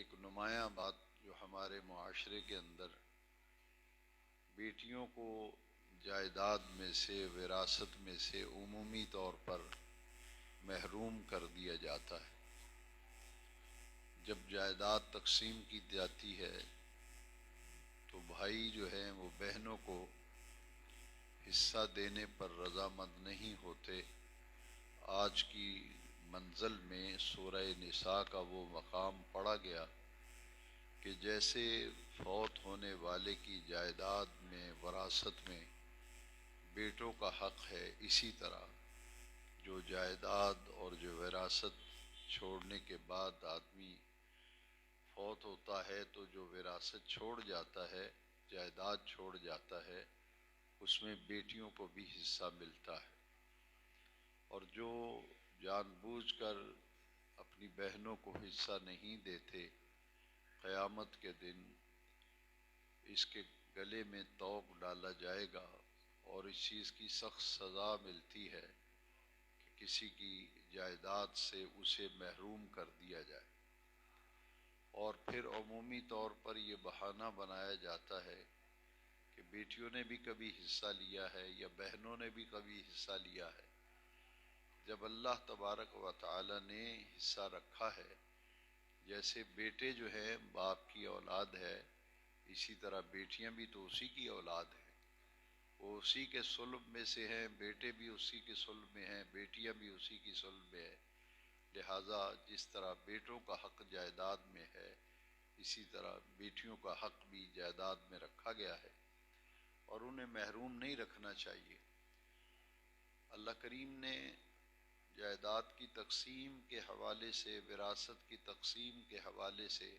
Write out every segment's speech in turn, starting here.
ایک نمایاں بات جو ہمارے معاشرے کے اندر بیٹیوں کو جائیداد میں سے، وراثت میں سے عمومی طور پر محروم کر دیا جاتا ہے۔ جب جائیداد تقسیم کی جاتی ہے تو بھائی جو ہیں وہ بہنوں کو حصہ دینے پر رضامند نہیں ہوتے۔ آج کی منزل میں سورہ نساء کا وہ مقام پڑھا گیا کہ جیسے فوت ہونے والے کی جائیداد میں، وراثت میں بیٹوں کا حق ہے، اسی طرح جو جائیداد اور جو وراثت چھوڑنے کے بعد آدمی فوت ہوتا ہے تو جو وراثت چھوڑ جاتا ہے، جائیداد چھوڑ جاتا ہے، اس میں بیٹیوں کو بھی حصہ ملتا ہے۔ اور جو جان بوجھ کر اپنی بہنوں کو حصہ نہیں دیتے، قیامت کے دن اس کے گلے میں طوق ڈالا جائے گا اور اس چیز کی سخت سزا ملتی ہے کہ کسی کی جائیداد سے اسے محروم کر دیا جائے۔ اور پھر عمومی طور پر یہ بہانہ بنایا جاتا ہے کہ بیٹیوں نے بھی کبھی حصہ لیا ہے یا بہنوں نے بھی کبھی حصہ لیا ہے۔ جب اللہ تبارک و تعالی نے حصہ رکھا ہے، جیسے بیٹے جو ہیں باپ کی اولاد ہے، اسی طرح بیٹیاں بھی تو اسی کی اولاد ہیں، وہ اسی کے صلب میں سے ہیں، بیٹے بھی اسی کے صلب میں ہیں، بیٹیاں بھی اسی کی صلب میں ہیں۔ لہٰذا جس طرح بیٹوں کا حق جائیداد میں ہے، اسی طرح بیٹیوں کا حق بھی جائیداد میں رکھا گیا ہے اور انہیں محروم نہیں رکھنا چاہیے۔ اللہ کریم نے جائیداد کی تقسیم کے حوالے سے، وراثت کی تقسیم کے حوالے سے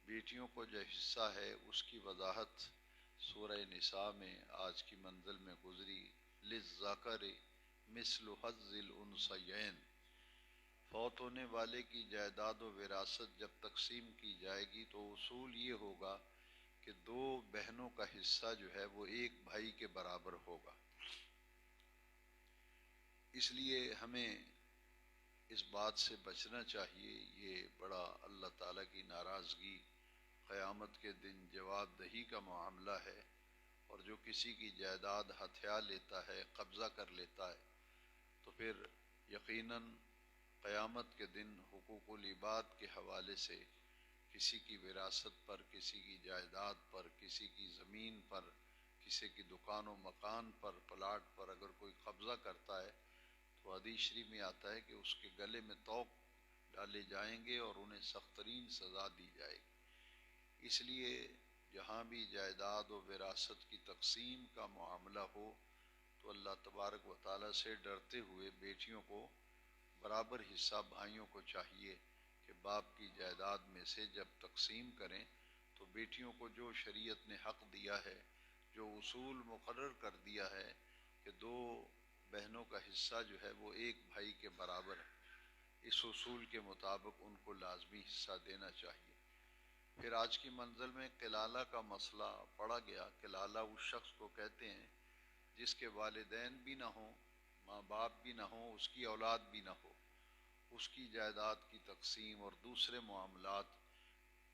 بیٹیوں کو جو حصہ ہے اس کی وضاحت سورہ نساء میں آج کی منزل میں گزری۔ للذکر مثل حظ الانثیین، فوت ہونے والے کی جائیداد و وراثت جب تقسیم کی جائے گی تو اصول یہ ہوگا کہ دو بہنوں کا حصہ جو ہے وہ ایک بھائی کے برابر ہوگا۔ اس لیے ہمیں اس بات سے بچنا چاہیے، یہ بڑا اللہ تعالیٰ کی ناراضگی، قیامت کے دن جواب دہی کا معاملہ ہے۔ اور جو کسی کی جائیداد ہتھیا لیتا ہے، قبضہ کر لیتا ہے، تو پھر یقیناً قیامت کے دن حقوق العباد کے حوالے سے کسی کی وراثت پر، کسی کی جائیداد پر، کسی کی زمین پر، کسی کی دکان و مکان پر، پلاٹ پر اگر کوئی قبضہ کرتا ہے تو حدیث شریف میں آتا ہے کہ اس کے گلے میں طوق ڈالے جائیں گے اور انہیں سخت ترین سزا دی جائے گی۔ اس لیے جہاں بھی جائیداد و وراثت کی تقسیم کا معاملہ ہو تو اللہ تبارک و تعالیٰ سے ڈرتے ہوئے بیٹیوں کو برابر حصہ، بھائیوں کو چاہیے کہ باپ کی جائیداد میں سے جب تقسیم کریں تو بیٹیوں کو جو شریعت نے حق دیا ہے، جو اصول مقرر کر دیا ہے کہ دو بہنوں کا حصہ جو ہے وہ ایک بھائی کے برابر ہے، اس اصول کے مطابق ان کو لازمی حصہ دینا چاہیے۔ پھر آج کی منزل میں کلالہ کا مسئلہ پڑا گیا۔ کلالہ اس شخص کو کہتے ہیں جس کے والدین بھی نہ ہوں، ماں باپ بھی نہ ہوں، اس کی اولاد بھی نہ ہو، اس کی جائیداد کی تقسیم اور دوسرے معاملات،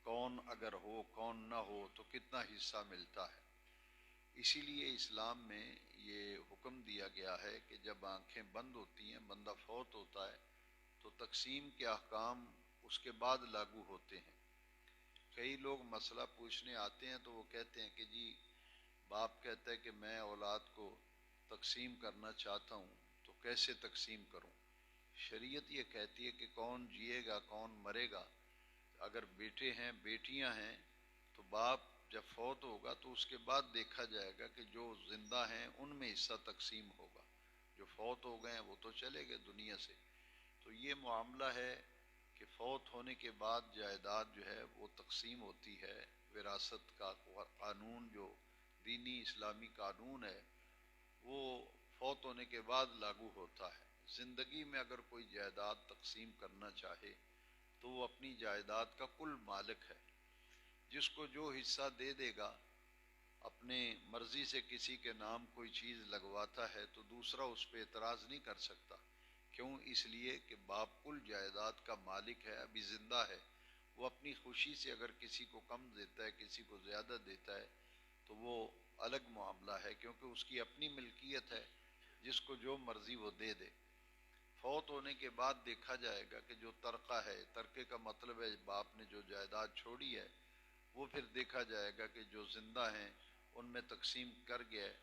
کون اگر ہو کون نہ ہو تو کتنا حصہ ملتا ہے۔ اسی لیے اسلام میں یہ حکم دیا گیا ہے کہ جب آنکھیں بند ہوتی ہیں، بندہ فوت ہوتا ہے تو تقسیم کے احکام اس کے بعد لاگو ہوتے ہیں۔ کئی لوگ مسئلہ پوچھنے آتے ہیں تو وہ کہتے ہیں کہ جی باپ کہتا ہے کہ میں اولاد کو تقسیم کرنا چاہتا ہوں تو کیسے تقسیم کروں؟ شریعت یہ کہتی ہے کہ کون جیے گا کون مرے گا۔ اگر بیٹے ہیں بیٹیاں ہیں تو باپ جب فوت ہوگا تو اس کے بعد دیکھا جائے گا کہ جو زندہ ہیں ان میں حصہ تقسیم ہوگا، جو فوت ہو گئے ہیں وہ تو چلے گئے دنیا سے۔ تو یہ معاملہ ہے کہ فوت ہونے کے بعد جائیداد جو ہے وہ تقسیم ہوتی ہے۔ وراثت کا قانون جو دینی اسلامی قانون ہے وہ فوت ہونے کے بعد لاگو ہوتا ہے۔ زندگی میں اگر کوئی جائیداد تقسیم کرنا چاہے تو وہ اپنی جائیداد کا کل مالک ہے۔ جس کو جو حصہ دے دے گا، اپنے مرضی سے کسی کے نام کوئی چیز لگواتا ہے تو دوسرا اس پہ اعتراض نہیں کر سکتا۔ کیوں؟ اس لیے کہ باپ کل جائیداد کا مالک ہے، ابھی زندہ ہے، وہ اپنی خوشی سے اگر کسی کو کم دیتا ہے، کسی کو زیادہ دیتا ہے، تو وہ الگ معاملہ ہے، کیونکہ اس کی اپنی ملکیت ہے، جس کو جو مرضی وہ دے دے۔ فوت ہونے کے بعد دیکھا جائے گا کہ جو ترکہ ہے، ترکے کا مطلب ہے باپ نے جو جائیداد چھوڑی ہے، وہ پھر دیکھا جائے گا کہ جو زندہ ہیں ان میں تقسیم کر گیا ہے،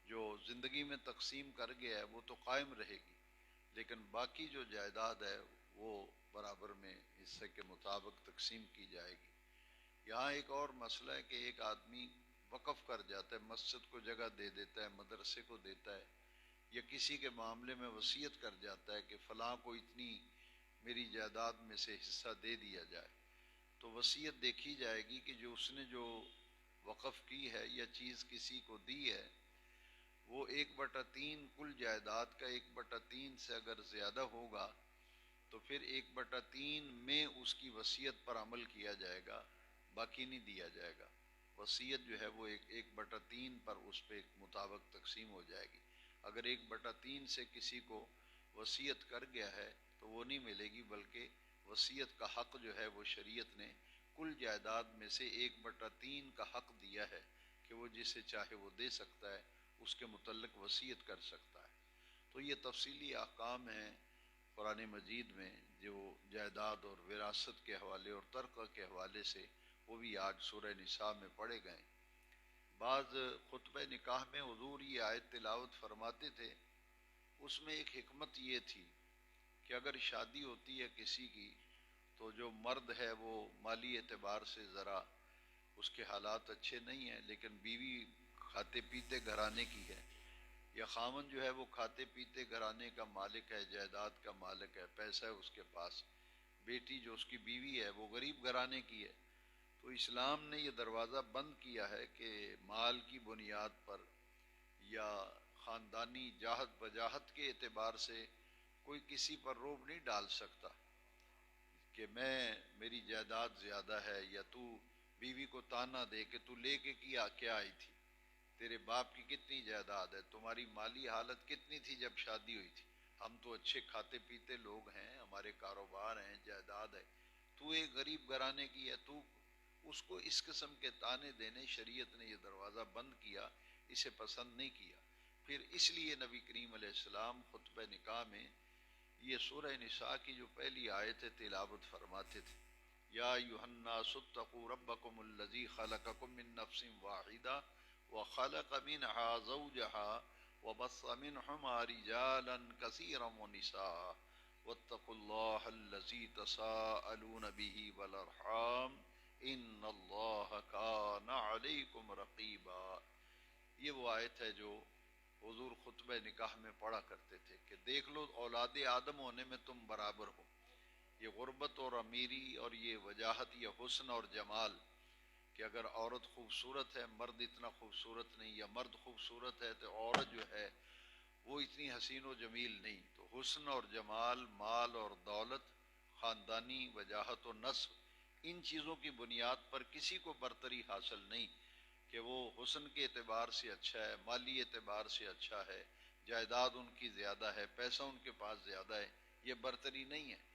جو زندگی میں تقسیم کر گیا ہے وہ تو قائم رہے گی، لیکن باقی جو جائیداد ہے وہ برابر میں حصے کے مطابق تقسیم کی جائے گی۔ یہاں ایک اور مسئلہ ہے کہ ایک آدمی وقف کر جاتا ہے، مسجد کو جگہ دے دیتا ہے، مدرسے کو دیتا ہے، یا کسی کے معاملے میں وصیت کر جاتا ہے کہ فلاں کو اتنی میری جائیداد میں سے حصہ دے دیا جائے، تو وصیت دیکھی جائے گی کہ جو اس نے جو وقف کی ہے یا چیز کسی کو دی ہے، وہ 1/3 کل جائیداد کا 1/3 سے اگر زیادہ ہوگا تو پھر 1/3 میں اس کی وصیت پر عمل کیا جائے گا، باقی نہیں دیا جائے گا۔ وصیت جو ہے وہ 1/3 پر اس پہ مطابق تقسیم ہو جائے گی۔ اگر 1/3 سے کسی کو وصیت کر گیا ہے تو وہ نہیں ملے گی، بلکہ وصیت کا حق جو ہے وہ شریعت نے کل جائیداد میں سے 1/3 کا حق دیا ہے کہ وہ جسے چاہے وہ دے سکتا ہے، اس کے متعلق وصیت کر سکتا ہے۔ تو یہ تفصیلی احکام ہیں قرآن مجید میں جو جائیداد اور وراثت کے حوالے اور ترکہ کے حوالے سے، وہ بھی آج سورہ نساء میں پڑھے گئے۔ بعض خطبہ نکاح میں حضور یہ آیت تلاوت فرماتے تھے، اس میں ایک حکمت یہ تھی کہ اگر شادی ہوتی ہے کسی کی تو جو مرد ہے وہ مالی اعتبار سے ذرا اس کے حالات اچھے نہیں ہیں، لیکن بیوی کھاتے پیتے گھرانے کی ہے، یا خامن جو ہے وہ کھاتے پیتے گھرانے کا مالک ہے، جائیداد کا مالک ہے، پیسہ ہے اس کے پاس، بیٹی جو اس کی بیوی ہے وہ غریب گھرانے کی ہے، تو اسلام نے یہ دروازہ بند کیا ہے کہ مال کی بنیاد پر یا خاندانی جاہت بجاہت کے اعتبار سے کوئی کسی پر روب نہیں ڈال سکتا کہ میری جائیداد زیادہ ہے، یا تو بیوی کو تانا دے کہ تو لے کے کیا آئی تھی، تیرے باپ کی کتنی جائیداد ہے، تمہاری مالی حالت کتنی تھی جب شادی ہوئی تھی، ہم تو اچھے کھاتے پیتے لوگ ہیں، ہمارے کاروبار ہیں، جائیداد ہے، تو ایک غریب گھرانے کی ہے، تو اس کو اس قسم کے تانے دینے شریعت نے یہ دروازہ بند کیا، اسے پسند نہیں کیا۔ پھر اس لیے نبی کریم علیہ السلام خطبہ نکاح میں یہ سورہ نساء کی جو پہلی آیت تلاوت فرماتے تھے، یا ایھا الناس اتقوا ربکم الذی خلقکم من نفس واحدہ وخلق منها زوجها وبث منهما رجالا كثيرا ونساء واتقوا الله الذي تساءلون به والارحام ان اللہ کان علیکم رقیبا۔ یہ وہ آیت ہے جو حضور خطبہ نکاح میں پڑھا کرتے تھے کہ دیکھ لو اولاد آدم ہونے میں تم برابر ہو، یہ غربت اور امیری اور یہ وجاہت، یہ حسن اور جمال، کہ اگر عورت خوبصورت ہے مرد اتنا خوبصورت نہیں، یا مرد خوبصورت ہے تو عورت جو ہے وہ اتنی حسین و جمیل نہیں، تو حسن اور جمال، مال اور دولت، خاندانی وجاہت و نسب، ان چیزوں کی بنیاد پر کسی کو برتری حاصل نہیں کہ وہ حسن کے اعتبار سے اچھا ہے، مالی اعتبار سے اچھا ہے، جائیداد ان کی زیادہ ہے، پیسہ ان کے پاس زیادہ ہے، یہ برتری نہیں ہے۔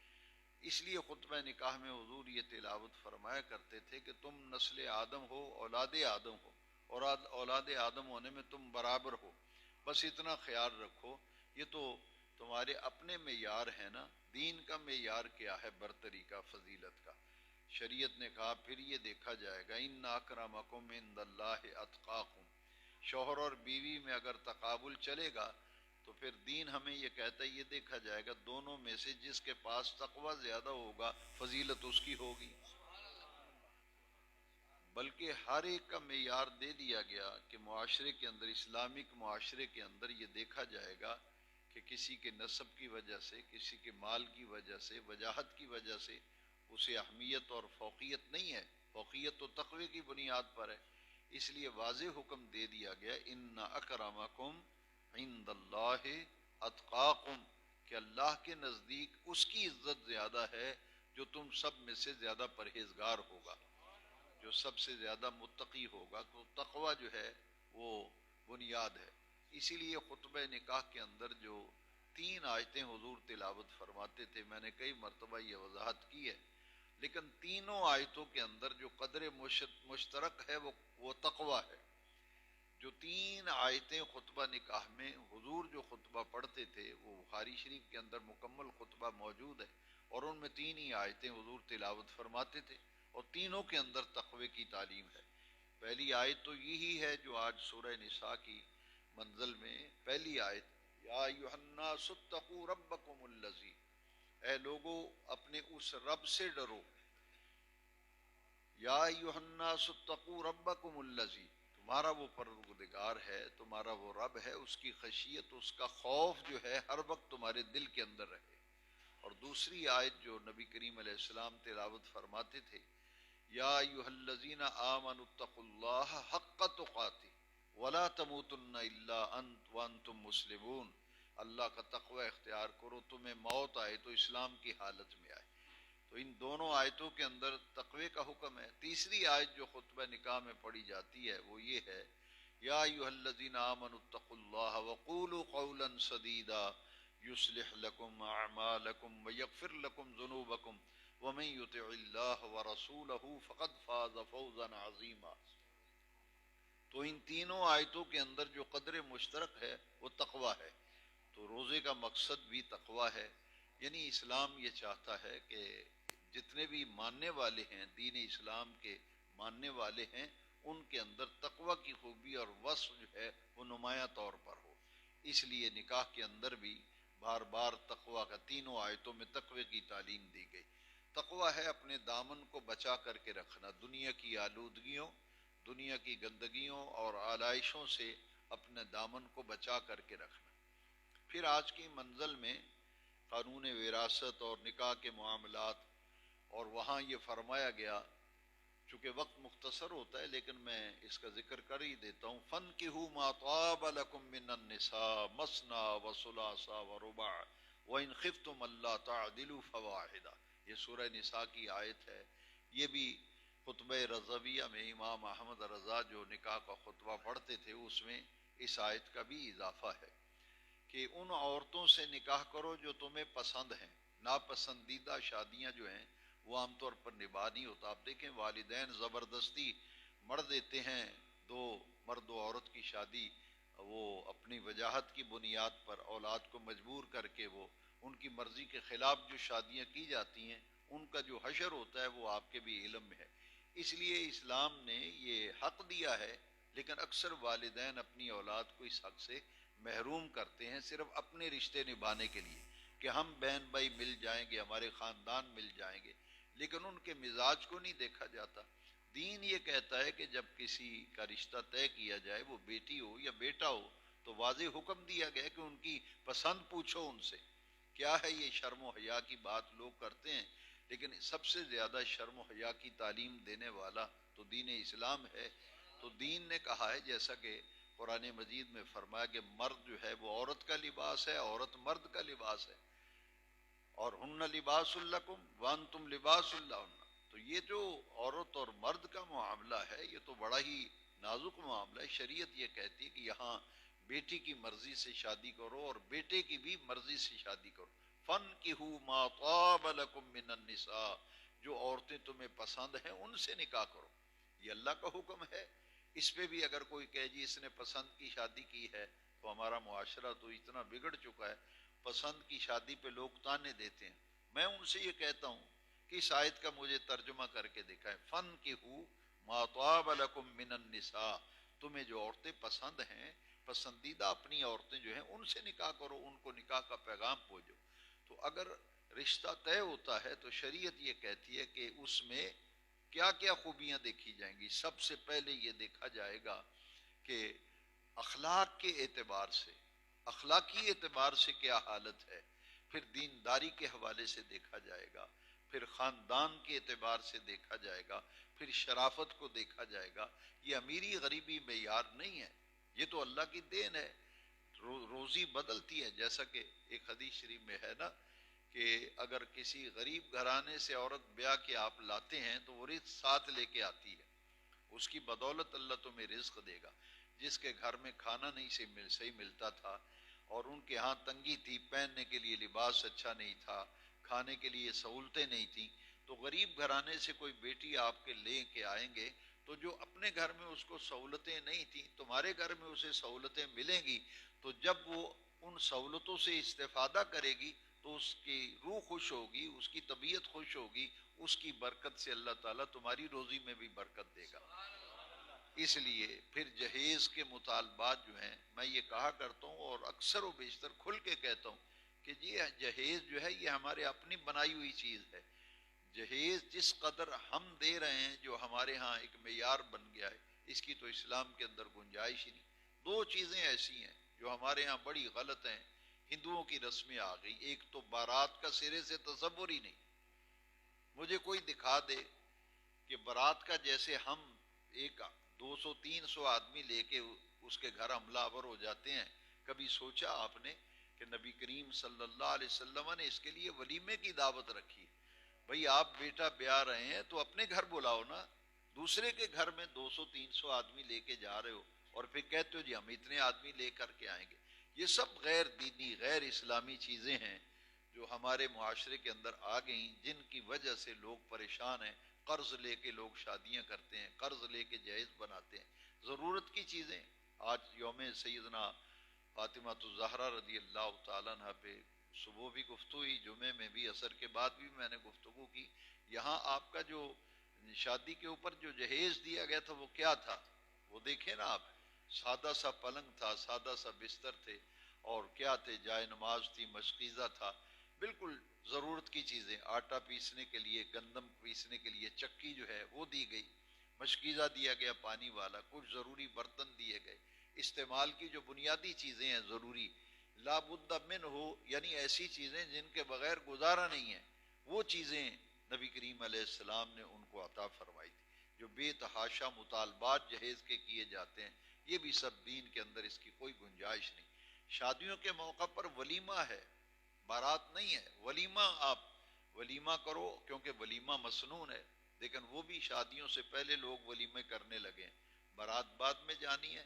اس لیے خطبہ نکاح میں حضور یہ تلاوت فرمایا کرتے تھے کہ تم نسل آدم ہو، اولاد آدم ہو، اور اولاد آدم ہونے میں تم برابر ہو، بس اتنا خیال رکھو۔ یہ تو تمہارے اپنے معیار ہیں نا، دین کا معیار کیا ہے برتری کا، فضیلت کا؟ شریعت نے کہا پھر یہ دیکھا جائے گا ان اکرمکم عند اللہ اتقاکم، شوہر اور بیوی میں اگر تقابل چلے گا تو پھر دین ہمیں یہ کہتا ہے، یہ دیکھا جائے گا دونوں میں سے جس کے پاس تقوی زیادہ ہوگا فضیلت اس کی ہوگی۔ بلکہ ہر ایک کا معیار دے دیا گیا کہ معاشرے کے اندر، اسلامک معاشرے کے اندر یہ دیکھا جائے گا کہ کسی کے نسب کی وجہ سے، کسی کے مال کی وجہ سے، وجاہت کی وجہ سے اسے اہمیت اور فوقیت نہیں ہے، فوقیت تو تقوی کی بنیاد پر ہے۔ اس لیے واضح حکم دے دیا گیا ان اکرمکم عند اللہ اتقاکم، کہ اللہ کے نزدیک اس کی عزت زیادہ ہے جو تم سب میں سے زیادہ پرہیزگار ہوگا، جو سب سے زیادہ متقی ہوگا۔ تو تقوی جو ہے وہ بنیاد ہے۔ اسی لیے خطبہ نکاح کے اندر جو 3 آیتیں حضور تلاوت فرماتے تھے، میں نے کئی مرتبہ یہ وضاحت کی ہے، لیکن تینوں آیتوں کے اندر جو قدر مشترک ہے وہ تقوی ہے۔ جو تین آیتیں خطبہ نکاح میں حضور جو خطبہ پڑھتے تھے وہ بخاری شریف کے اندر مکمل خطبہ موجود ہے، اور ان میں تین ہی آیتیں حضور تلاوت فرماتے تھے، اور تینوں کے اندر تقوی کی تعلیم ہے۔ پہلی آیت تو یہی ہے جو آج سورہ نساء کی منزل میں پہلی آیت، یا ایھا الناس اتقوا ربکم الذی، اے لوگو اپنے اس رب سے ڈرو، یا ایھا الناس اتقوا ربکم الذی، تمہارا وہ پروردگار ہے، تمہارا وہ رب ہے، اس کی خشیت، اس کا خوف جو ہے ہر وقت تمہارے دل کے اندر رہے۔ اور دوسری آیت جو نبی کریم علیہ السلام تلاوت فرماتے تھے، یا ایھا الذین آمنوا اتقوا اللہ حق تقاتہ ولا تموتن الا وانتم مسلمون، اللہ کا تقوی اختیار کرو، تمہیں موت آئے تو اسلام کی حالت میں آئے۔ تو ان دونوں آیتوں کے اندر تقوی کا حکم ہے۔ تیسری آیت جو خطبہ نکاح میں پڑھی جاتی ہے وہ یہ ہے، یا ایھا الذین آمنوا اتقوا اللہ وقولوا قولا سدیدا یصلح لکم اعمالکم ویغفر لکم ذنوبکم ومن یطع اللہ ورسولہ فقد فاز فوزا عظیما۔ تو ان تینوں آیتوں کے اندر جو قدر مشترک ہے وہ تقوی ہے۔ تو روزے کا مقصد بھی تقوی ہے، یعنی اسلام یہ چاہتا ہے کہ جتنے بھی ماننے والے ہیں، دین اسلام کے ماننے والے ہیں، ان کے اندر تقوی کی خوبی اور وصف جو ہے وہ نمایاں طور پر ہو۔ اس لیے نکاح کے اندر بھی بار بار تقوی کا، تینوں آیتوں میں تقوی کی تعلیم دی گئی۔ تقوی ہے اپنے دامن کو بچا کر کے رکھنا، دنیا کی آلودگیوں، دنیا کی گندگیوں اور آلائشوں سے اپنے دامن کو بچا کر کے رکھنا۔ پھر آج کی منزل میں قانون وراثت اور نکاح کے معاملات، اور وہاں یہ فرمایا گیا، چونکہ وقت مختصر ہوتا ہے لیکن میں اس کا ذکر کر ہی دیتا ہوں، فَانكِحُوا مَا طَابَ لَكُم مِّنَ النِّسَاءِ مَثْنَىٰ وَثُلَاثَ وَرُبَاعَ وَإِنْ خِفْتُمْ أَلَّا تَعْدِلُوا فَوَاحِدَةً، یہ سورہ نساء کی آیت ہے۔ یہ بھی خطبہ رضویہ میں امام احمد رضا جو نکاح کا خطبہ پڑھتے تھے اس میں اس آیت کا بھی اضافہ ہے کہ ان عورتوں سے نکاح کرو جو تمہیں پسند ہیں۔ ناپسندیدہ شادیاں جو ہیں وہ عام طور پر نباہ نہیں ہوتا۔ آپ دیکھیں والدین زبردستی مر دیتے ہیں، دو مرد و عورت کی شادی، وہ اپنی وجاہت کی بنیاد پر اولاد کو مجبور کر کے وہ ان کی مرضی کے خلاف جو شادیاں کی جاتی ہیں، ان کا جو حشر ہوتا ہے وہ آپ کے بھی علم میں ہے۔ اس لیے اسلام نے یہ حق دیا ہے، لیکن اکثر والدین اپنی اولاد کو اس حق سے محروم کرتے ہیں صرف اپنے رشتے نبھانے کے لیے کہ ہم بہن بھائی مل جائیں گے، ہمارے خاندان مل جائیں گے، لیکن ان کے مزاج کو نہیں دیکھا جاتا۔ دین یہ کہتا ہے کہ جب کسی کا رشتہ طے کیا جائے، وہ بیٹی ہو یا بیٹا ہو، تو واضح حکم دیا گیا کہ ان کی پسند پوچھو ان سے۔ کیا ہے یہ شرم و حیا کی بات لوگ کرتے ہیں، لیکن سب سے زیادہ شرم و حیا کی تعلیم دینے والا تو دین اسلام ہے۔ تو دین نے کہا ہے، جیسا کہ قرآن مجید میں فرمایا کہ مرد جو ہے وہ عورت کا لباس ہے، عورت مرد کا لباس ہے، اور ہن لباس لکم وانتم لباس لہن۔ تو یہ جو عورت اور مرد کا معاملہ ہے یہ تو بڑا ہی نازک معاملہ ہے۔ شریعت یہ کہتی ہے کہ یہاں بیٹی کی مرضی سے شادی کرو اور بیٹے کی بھی مرضی سے شادی کرو۔ فَانكِحُوا مَا طَابَ لَكُم مِّنَ النِّسَاءِ، جو عورتیں تمہیں پسند ہیں ان سے نکاح کرو، یہ اللہ کا حکم ہے۔ اس پہ بھی اگر کوئی کہے جی اس نے پسند کی شادی کی ہے، تو ہمارا معاشرہ تو اتنا بگڑ چکا ہے، پسند کی شادی پہ لوگ تانے دیتے ہیں۔ میں ان سے یہ کہتا ہوں کہ اس آیت کا مجھے ترجمہ کر کے دکھائیں، فَانكِحُوا مَا طَابَ لَكُم مِّنَ النِّسَاءِ، تمہیں جو عورتیں پسند ہیں، پسندیدہ اپنی عورتیں جو ہیں ان سے نکاح کرو، ان کو نکاح کا پیغام پہنچاؤ۔ تو اگر رشتہ طے ہوتا ہے تو شریعت یہ کہتی ہے کہ اس میں کیا کیا خوبیاں دیکھی جائیں گی۔ سب سے پہلے یہ دیکھا جائے گا کہ اخلاق کے اعتبار سے، اخلاقی اعتبار سے کیا حالت ہے، پھر دینداری کے حوالے سے دیکھا جائے گا، پھر خاندان کے اعتبار سے دیکھا جائے گا، پھر شرافت کو دیکھا جائے گا۔ یہ امیری غریبی معیار نہیں ہے، یہ تو اللہ کی دین ہے۔ روزی بدلتی ہے، جیسا کہ ایک حدیث شریف میں ہے نا کہ اگر کسی غریب گھرانے سے عورت بیاہ کے آپ لاتے ہیں تو وہ رزق ساتھ لے کے آتی ہے، اس کی بدولت اللہ تمہیں رزق دے گا۔ جس کے گھر میں کھانا نہیں صحیح ملتا تھا اور ان کے ہاں تنگی تھی، پہننے کے لیے لباس اچھا نہیں تھا، کھانے کے لیے سہولتیں نہیں تھیں، تو تو غریب گھرانے سے کوئی بیٹی آپ کے لے کے آئیں گے تو جو اپنے گھر میں اس کو سہولتیں نہیں تھیں تمہارے گھر میں اسے سہولتیں ملیں گی، تو جب وہ ان سہولتوں سے استفادہ کرے گی تو اس کی روح خوش ہوگی، اس کی طبیعت خوش ہوگی، اس کی برکت سے اللہ تعالیٰ تمہاری روزی میں بھی برکت دے گا۔ اس لیے پھر جہیز کے مطالبات جو ہیں، میں یہ کہا کرتا ہوں اور اکثر و بیشتر کھل کے کہتا ہوں کہ یہ جہیز جو ہے یہ ہمارے اپنی بنائی ہوئی چیز ہے۔ جہیز جس قدر ہم دے رہے ہیں جو ہمارے ہاں ایک معیار بن گیا ہے، اس کی تو اسلام کے اندر گنجائش ہی نہیں۔ دو چیزیں ایسی ہیں جو ہمارے ہاں بڑی غلط ہیں، ہندوؤں کی رسمیں آ گئی۔ ایک تو بارات کا سرے سے تصور ہی نہیں۔ مجھے کوئی دکھا دے کہ بارات کا جیسے ہم ایک 200-300 آدمی لے کے اس کے گھر حملہ آور ہو جاتے ہیں، کبھی سوچا آپ نے کہ نبی کریم صلی اللہ علیہ وسلم نے اس کے لیے ولیمے کی دعوت رکھی؟ بھئی آپ بیٹا بیاہ رہے ہیں تو اپنے گھر بلاؤ نا، دوسرے کے گھر میں 200-300 آدمی لے کے جا رہے ہو اور پھر کہتے ہو جی ہم اتنے آدمی لے کر کے آئیں گے۔ یہ سب غیر دینی غیر اسلامی چیزیں ہیں جو ہمارے معاشرے کے اندر آ گئیں، جن کی وجہ سے لوگ پریشان ہیں۔ قرض لے کے لوگ شادیاں کرتے ہیں، قرض لے کے جہیز بناتے ہیں، ضرورت کی چیزیں۔ آج یوم سیدنا فاطمہ الزہرا رضی اللہ تعالیٰ عنہ پہ صبح بھی گفتگو ہوئی، جمعے میں بھی، عصر کے بعد بھی میں نے گفتگو کی۔ یہاں آپ کا جو شادی کے اوپر جو جہیز دیا گیا تھا وہ کیا تھا؟ وہ دیکھیں نا آپ، سادہ سا پلنگ تھا، سادہ سا بستر تھے، اور کیا تھے؟ جائے نماز تھی، مشکیزہ تھا، بالکل ضرورت کی چیزیں۔ آٹا پیسنے کے لیے، گندم پیسنے کے لیے چکی جو ہے وہ دی گئی، مشکیزہ دیا گیا پانی والا، کچھ ضروری برتن دیے گئے، استعمال کی جو بنیادی چیزیں ہیں ضروری، لا بد من ہو، یعنی ایسی چیزیں جن کے بغیر گزارا نہیں ہے، وہ چیزیں نبی کریم علیہ السلام نے ان کو عطا فرمائی تھی۔ جو بے تحاشا مطالبات جہیز کے کیے جاتے ہیں، یہ بھی سب دین کے اندر اس کی کوئی گنجائش نہیں۔ شادیوں کے موقع پر ولیمہ ہے، بارات نہیں ہے۔ ولیمہ آپ ولیمہ کرو کیونکہ ولیمہ مسنون ہے، لیکن وہ بھی شادیوں سے پہلے لوگ ولیمے کرنے لگے ہیں۔ بارات بعد میں جانی ہے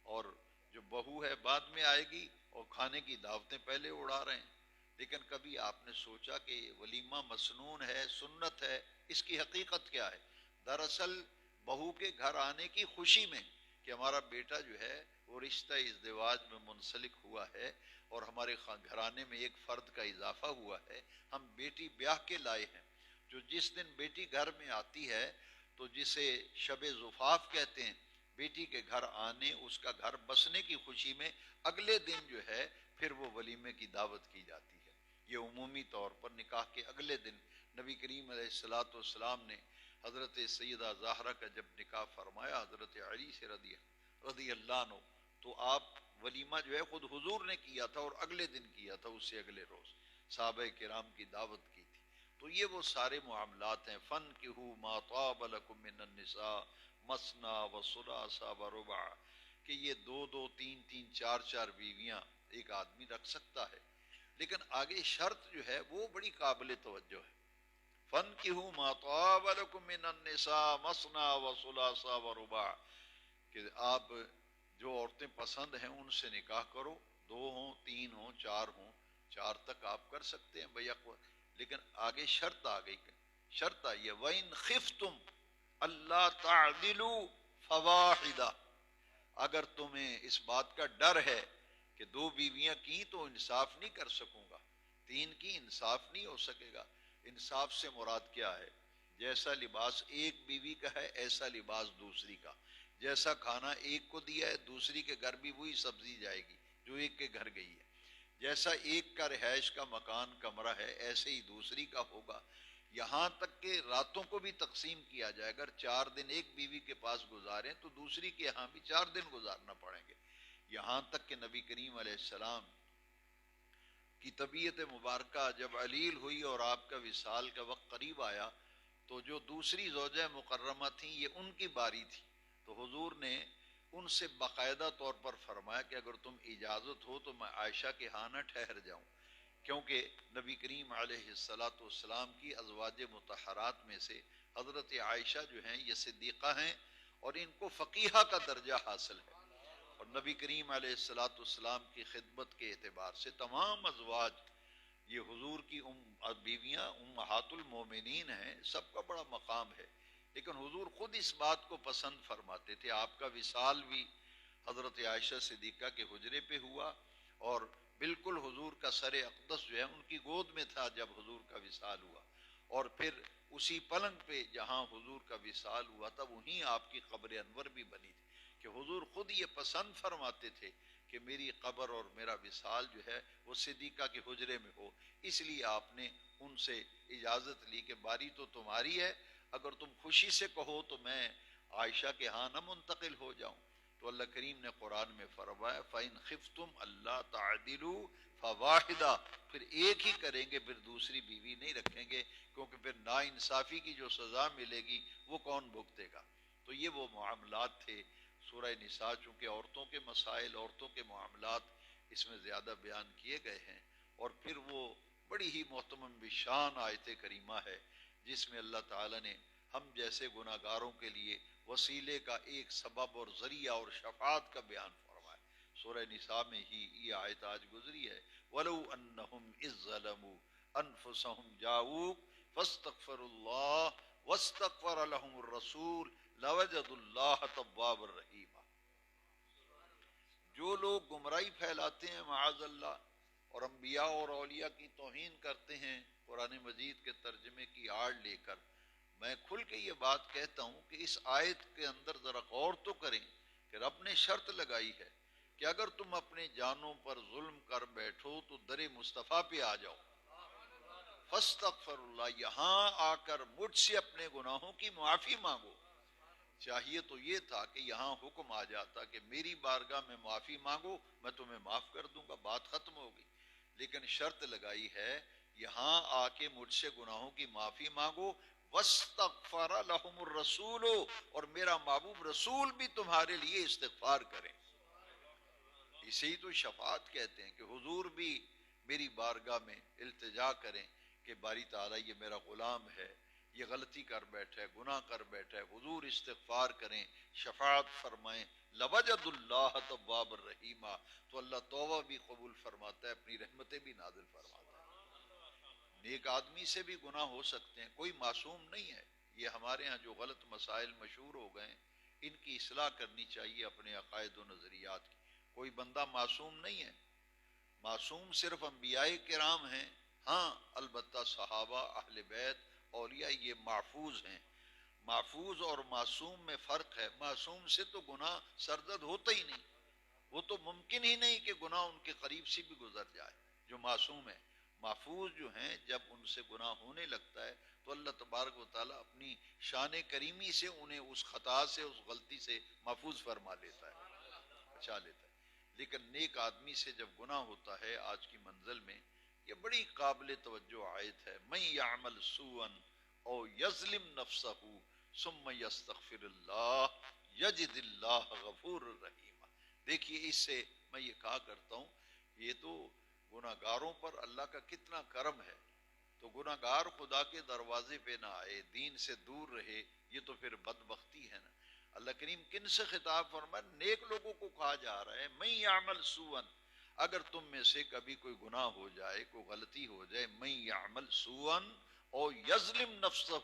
اور جو بہو ہے بعد میں آئے گی، اور کھانے کی دعوتیں پہلے اڑا رہے ہیں۔ لیکن کبھی آپ نے سوچا کہ ولیمہ مسنون ہے، سنت ہے، اس کی حقیقت کیا ہے؟ دراصل بہو کے گھر آنے کی خوشی میں کہ ہمارا بیٹا جو ہے وہ رشتہ ازدواج میں منسلک ہوا ہے اور ہمارے گھرانے میں ایک فرد کا اضافہ ہوا ہے، ہم بیٹی بیاہ کے لائے ہیں۔ جو جس دن بیٹی گھر میں آتی ہے تو جسے شب زفاف کہتے ہیں، بیٹی کے گھر آنے، اس کا گھر بسنے کی خوشی میں اگلے دن جو ہے پھر وہ ولیمے کی دعوت کی جاتی ہے۔ یہ عمومی طور پر نکاح کے اگلے دن نبی کریم علیہ السلام نے حضرت سیدہ زہرا کا جب نکاح فرمایا حضرت علی سے رضی اللہ عنہ، تو آپ ولیمہ جو ہے خود حضور نے کیا تھا اور اگلے دن کیا تھا، اس سے اگلے روز صحابہ کرام کی دعوت کی تھی۔ تو یہ وہ سارے معاملات ہیں۔ فَانْكِحُوا مَا طَابَ لَكُم مِّنَ النِّسَاءِ مَثْنَىٰ وَثُلَاثَ وَرُبَاعَ، کہ یہ 2-2 3-3 4-4 بیویاں ایک آدمی رکھ سکتا ہے، لیکن آگے شرط جو ہے وہ بڑی قابل توجہ ہے۔ فَانْكِحُوا مَا طَابَ لَكُم مِّنَ النِّسَاءِ مَثْنَىٰ وَثُلَاثَ وَرُبَاعَ، کہ آپ جو عورتیں پسند ہیں ان سے نکاح کرو، 2 ہوں، 3 ہوں، 4 ہوں، 4 تک آپ کر سکتے ہیں بھیا، لیکن آگے شرط آ گئی، شرط آئی ہے وَإِنْ خِفْتُمْ أَلَّا تَعْدِلُوا فَوَاحِدَةً، اگر تمہیں اس بات کا ڈر ہے کہ 2 بیویاں کی تو انصاف نہیں کر سکوں گا، 3 کی انصاف نہیں ہو سکے گا۔ انصاف سے مراد کیا ہے؟ جیسا لباس ایک بیوی کا ہے ایسا لباس دوسری کا، جیسا کھانا ایک کو دیا ہے دوسری کے گھر بھی وہی سبزی جائے گی جو ایک کے گھر گئی ہے، جیسا ایک کا رہائش کا مکان کمرہ ہے ایسے ہی دوسری کا ہوگا۔ یہاں تک کہ راتوں کو بھی تقسیم کیا جائے، اگر 4 دن ایک بیوی کے پاس گزاریں تو دوسری کے یہاں بھی 4 دن گزارنا پڑیں گے۔ یہاں تک کہ نبی کریم علیہ السلام کی طبیعت مبارکہ جب علیل ہوئی اور آپ کا وصال کا وقت قریب آیا تو جو دوسری زوجہ مکرمہ تھیں یہ ان کی باری تھی، تو حضور نے ان سے باقاعدہ طور پر فرمایا کہ اگر تم اجازت ہو تو میں عائشہ کے ہاں نہ ٹھہر جاؤں، کیونکہ نبی کریم علیہ السلام کی ازواج مطہرات میں سے حضرت عائشہ جو ہیں یہ صدیقہ ہیں اور ان کو فقیہہ کا درجہ حاصل ہے، اور نبی کریم علیہ السلام کی خدمت کے اعتبار سے تمام ازواج یہ حضور کی بیویاں امہات المومنین ہیں، سب کا بڑا مقام ہے، لیکن حضور خود اس بات کو پسند فرماتے تھے۔ آپ کا وصال بھی حضرت عائشہ صدیقہ کے حجرے پہ ہوا، اور بالکل حضور کا سر اقدس جو ہے ان کی گود میں تھا جب حضور کا وصال ہوا، اور پھر اسی پلنگ پہ جہاں حضور کا وصال ہوا تھا وہیں آپ کی قبر انور بھی بنی تھی، کہ حضور خود یہ پسند فرماتے تھے کہ میری قبر اور میرا وصال جو ہے وہ صدیقہ کے حجرے میں ہو۔ اس لیے آپ نے ان سے اجازت لی کہ باری تو تمہاری ہے، اگر تم خوشی سے کہو تو میں عائشہ کے ہاں نہ منتقل ہو جاؤں۔ تو اللہ کریم نے قرآن میں فرمایا فَإِنْ خِفْتُمْ أَلَّا تَعْدِلُوا فَوَاحِدَةً، پھر ایک ہی کریں گے، پھر دوسری بیوی نہیں رکھیں گے، کیونکہ پھر ناانصافی کی جو سزا ملے گی وہ کون بھگتے گا۔ تو یہ وہ معاملات تھے۔ سورہ نساء چونکہ عورتوں کے مسائل، عورتوں کے معاملات اس میں زیادہ بیان کیے گئے ہیں، اور پھر وہ بڑی ہی محتمم بشان آیت کریمہ ہے جس میں اللہ تعالی نے ہم جیسے گناہ گاروں کے لیے وسیلے کا ایک سبب اور ذریعہ اور شفاعت کا بیان فرمایا۔ سورہ نساء میں ہی یہ آیت آج گزری ہے، وَلَوْ أَنَّهُمْ إِذ ظَّلَمُوا أَنفُسَهُمْ جَاءُوكَ فَاسْتَغْفَرُوا اللَّهَ وَاسْتَغْفَرَ لَهُمُ الرَّسُولُ لَوَجَدُوا اللَّهَ تَوَّابًا رَحِيمًا۔ جو لوگ گمراہی پھیلاتے ہیں معاذ اللہ، اور انبیاء اور اولیاء کی توہین کرتے ہیں قرآن مجید کے ترجمے کی آڑ لے کر، میں کھل کے یہ بات کہتا ہوں کہ اس آیت کے اندر ذرا غور تو کریں کہ رب نے شرط لگائی ہے کہ اگر تم اپنے جانوں پر ظلم کر بیٹھو تو در مصطفیٰ پہ آ جاؤ، فاستغفر اللہ، یہاں آ کر مجھ سے اپنے گناہوں کی معافی مانگو۔ چاہیے تو یہ تھا کہ یہاں حکم آ جاتا کہ میری بارگاہ میں معافی مانگو، میں تمہیں معاف کر دوں گا، بات ختم ہوگی، لیکن شرط لگائی ہے یہاں آ کے مجھ سے گناہوں کی معافی مانگو، وَاسْتَغْفَرَ لَهُمُ الرَّسُولُ، اور میرا محبوب رسول بھی تمہارے لیے استغفار کریں۔ اسے ہی تو شفاعت کہتے ہیں کہ حضور بھی میری بارگاہ میں التجا کریں کہ باری تعالیٰ یہ میرا غلام ہے، یہ غلطی کر بیٹھا ہے، گناہ کر بیٹھا ہے، حضور استغفار کریں، شفاعت فرمائیں، لَوَجَدُ اللَّهَ تَوَّابًا رَحِيمًا، تو اللہ توبہ بھی قبول فرماتا ہے، اپنی رحمتیں بھی نازل فرماتا ہے۔ نیک آدمی سے بھی گناہ ہو سکتے ہیں، کوئی معصوم نہیں ہے۔ یہ ہمارے ہاں جو غلط مسائل مشہور ہو گئے ہیں ان کی اصلاح کرنی چاہیے اپنے عقائد و نظریات کی۔ کوئی بندہ معصوم نہیں ہے، معصوم صرف انبیاء کرام ہیں، ہاں البتہ صحابہ، اہل بیت، اولیاء یہ محفوظ ہیں۔ محفوظ اور معصوم میں فرق ہے، معصوم سے تو گناہ سرزد ہوتا ہی نہیں، وہ تو ممکن ہی نہیں کہ گناہ ان کے قریب سے بھی گزر جائے جو معصوم ہے۔ محفوظ جو ہیں جب ان سے گناہ ہونے لگتا ہے تو اللہ تبارک و تعالیٰ اپنی شان کریمی سے انہیں اس خطا سے، اس غلطی سے محفوظ فرما لیتا ہے، بچا لیتا ہے۔ لیکن نیک آدمی سے جب گناہ ہوتا ہے، آج کی منزل میں یہ بڑی قابل توجہ آیت ہے، من یعمل سوءا او یظلم نفسہ ثم یستغفر اللہ یجد اللہ غفور رحیم۔ دیکھیے اس سے میں یہ کہا کرتا ہوں، یہ تو گناہ گاروں پر اللہ کا کتنا کرم ہے، تو گناہ گار خدا کے دروازے پہ نہ آئے، دین سے دور رہے، یہ تو پھر بدبختی ہے نا۔ اللہ کریم کن سے خطاب فرمائے؟ نیک لوگوں کو کہا جا رہا ہے من یعمل سوءا، اگر تم میں سے کبھی کوئی گناہ ہو جائے، کوئی غلطی ہو جائے، من یعمل سوءا او یظلم نفسہ،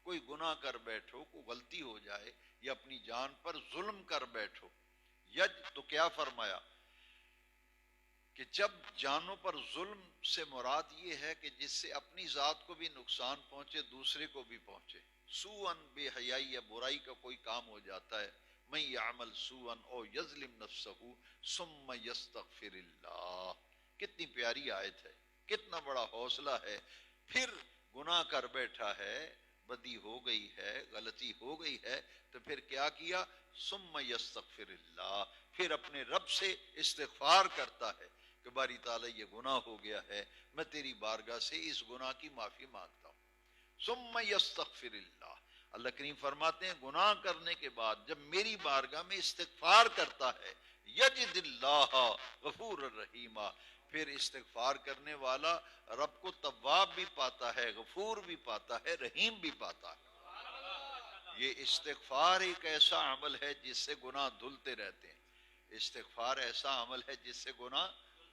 کوئی گناہ کر بیٹھو، کوئی غلطی ہو جائے یا اپنی جان پر ظلم کر بیٹھو، یج تو کیا فرمایا کہ جب جانوں پر ظلم سے مراد یہ ہے کہ جس سے اپنی ذات کو بھی نقصان پہنچے، دوسرے کو بھی پہنچے، سوءاً بے حیائی یا برائی کا کوئی کام ہو جاتا ہے، من یعمل سوءاً او یظلم نفسہ ثم یستغفر اللہ، کتنی پیاری آیت ہے، کتنا بڑا حوصلہ ہے۔ پھر گناہ کر بیٹھا ہے، بدی ہو گئی ہے، غلطی ہو گئی ہے، تو پھر کیا کیا؟ ثم یستغفر اللہ، پھر اپنے رب سے استغفار کرتا ہے کہ باری تعالیٰ یہ گناہ ہو گیا ہے، میں تیری بارگاہ سے اس گناہ کی معافی مانگتا ہوں۔ ثم یستغفر اللہ، اللہ کریم فرماتے ہیں گناہ کرنے کے بعد جب میری بارگاہ میں استغفار کرتا ہے، یجد اللہ غفور الرحیم، پھر استغفار کرنے والا رب کو تواب بھی پاتا ہے، غفور بھی پاتا ہے، رحیم بھی پاتا ہے۔ یہ استغفار ایک ایسا عمل ہے جس سے گناہ دھلتے رہتے ہیں، استغفار ایسا عمل ہے جس سے گناہ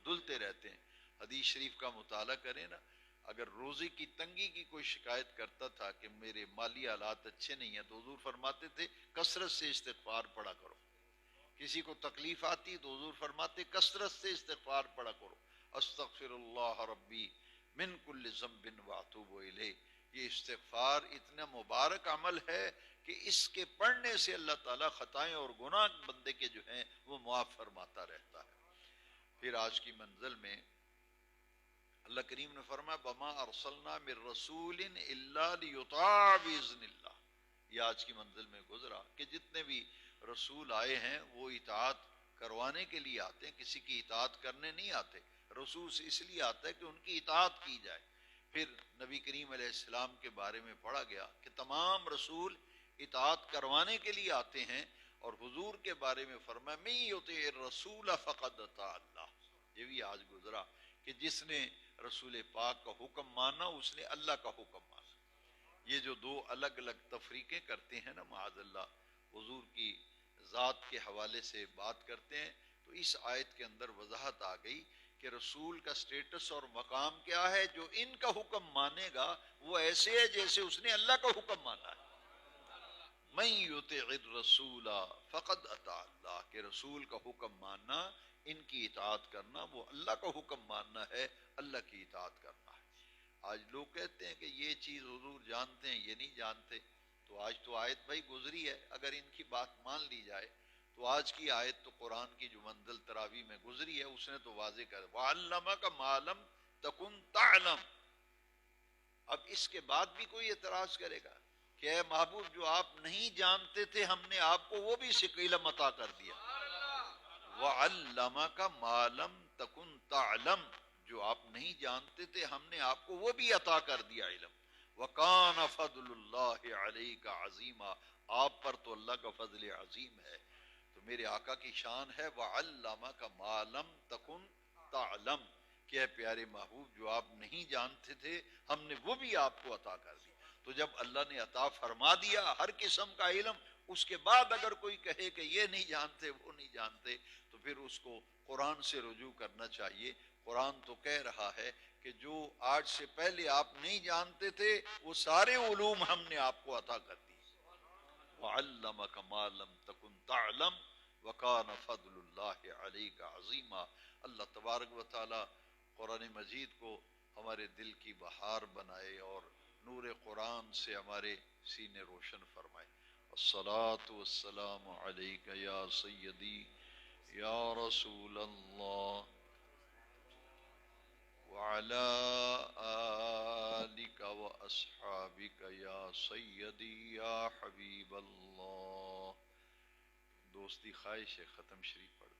دھلتے رہتے ہیں۔ حدیث شریف کا مطالعہ کریں نا، اگر روزی کی تنگی کی کوئی شکایت کرتا تھا کہ میرے مالی حالات اچھے نہیں ہیں، تو حضور فرماتے تھے کثرت سے استغفار پڑھا کرو۔ کسی کو تکلیف آتی تو حضور فرماتے کثرت سے استغفار پڑھا کرو، استغفر اللہ ربی من کل ذنب واتوب الیہ۔ یہ استغفار اتنا مبارک عمل ہے کہ اس کے پڑھنے سے اللہ تعالیٰ خطائیں اور گناہ بندے کے جو ہیں وہ معاف فرماتا رہتا ہے۔ پھر آج کی منزل میں اللہ کریم نے فرمایا وما ارسلنا من رسول الا لیطاع باذن اللہ۔ یہ آج کی منزل میں گزرا کہ جتنے بھی رسول آئے ہیں وہ اطاعت کروانے کے لیے آتے ہیں، کسی کی اطاعت کرنے نہیں آتے۔ رسول اس لیے آتا ہے کہ ان کی اطاعت کی جائے۔ پھر نبی کریم علیہ السلام کے بارے میں پڑھا گیا کہ تمام رسول اطاعت کروانے کے لیے آتے ہیں، اور حضور کے بارے میں فرمایا من یطع الرسول فقد اطاع اللہ۔ یہ بھی آج گزرا کہ جس نے رسول پاک کا حکم مانا اس نے اللہ کا حکم مانا۔ یہ جو دو الگ الگ تفریقیں کرتے ہیں نا معاذ اللہ، حضور کی ذات کے حوالے سے بات کرتے ہیں، تو اس آیت کے اندر وضاحت آ گئی کہ رسول کا سٹیٹس اور مقام کیا ہے۔ جو ان کا حکم مانے گا وہ ایسے ہے جیسے اس نے اللہ کا حکم مانا ہے۔ من یطع الرسول فقد اطاع اللہ، کہ رسول کا حکم ماننا، ان کی اطاعت کرنا، وہ اللہ کا حکم ماننا ہے، اللہ کی اطاعت کرنا ہے۔ آج لوگ کہتے ہیں کہ یہ چیز حضور جانتے ہیں، یہ نہیں جانتے۔ تو آج تو آیت بھائی گزری ہے، اگر ان کی بات مان لی جائے تو آج کی آیت تو قرآن کی جو منزل تراوی میں گزری ہے اس نے تو واضح کر وَعَلَّمَكَ مَا لَمْ تَكُنْ تَعْلَمْ۔ اب اس کے بعد بھی کوئی اعتراض کرے گا کہ اے محبوب جو آپ نہیں جانتے تھے ہم نے آپ کو وہ بھی علم عطا کر دیا۔ وَعَلَّمَكَ مَا لَمْ تَكُنْ تَعْلَمْ، جو آپ نہیں جانتے تھے ہم نے آپ کو وہ بھی عطا کر دیا علم۔ وَكَانَ فَضْلُ اللَّهِ عَلَيْكَ عَظِيمًا، آپ پر تو اللہ کا فضل عظیم ہے۔ تو میرے آقا کی شان ہے وَعَلَّمَكَ مَا لَمْ تَكُنْ تَعْلَمْ، کہ اے پیارے محبوب جو آپ نہیں جانتے تھے ہم نے وہ بھی آپ کو عطا کر دی۔ تو جب اللہ نے عطا فرما دیا ہر قسم کا علم، اس کے بعد اگر کوئی کہے کہ یہ نہیں جانتے وہ نہیں جانتے، تو پھر اس کو قرآن سے رجوع کرنا چاہیے۔ قرآن تو کہہ رہا ہے کہ جو آج سے پہلے آپ نہیں جانتے تھے وہ سارے علوم ہم نے آپ کو عطا کر دی۔ وَعَلَّمَكَ مَا لَمْ تَكُنْ تَعْلَمْ وَكَانَ فَضْلُ اللَّهِ عَلَيْكَ عَظِيمًا۔ اللہ تبارک و تعالی قرآن مجید کو ہمارے دل کی بہار بنائے اور نور قرآن سے ہمارے سینے روشن فرمائے۔ الصلاۃ والسلام علیک یا سیدی یا رسول اللہ وعلى آلك وأصحابك یا سیدی یا حبیب اللہ۔ دوستی خواہش ہے ختم شریف پڑھ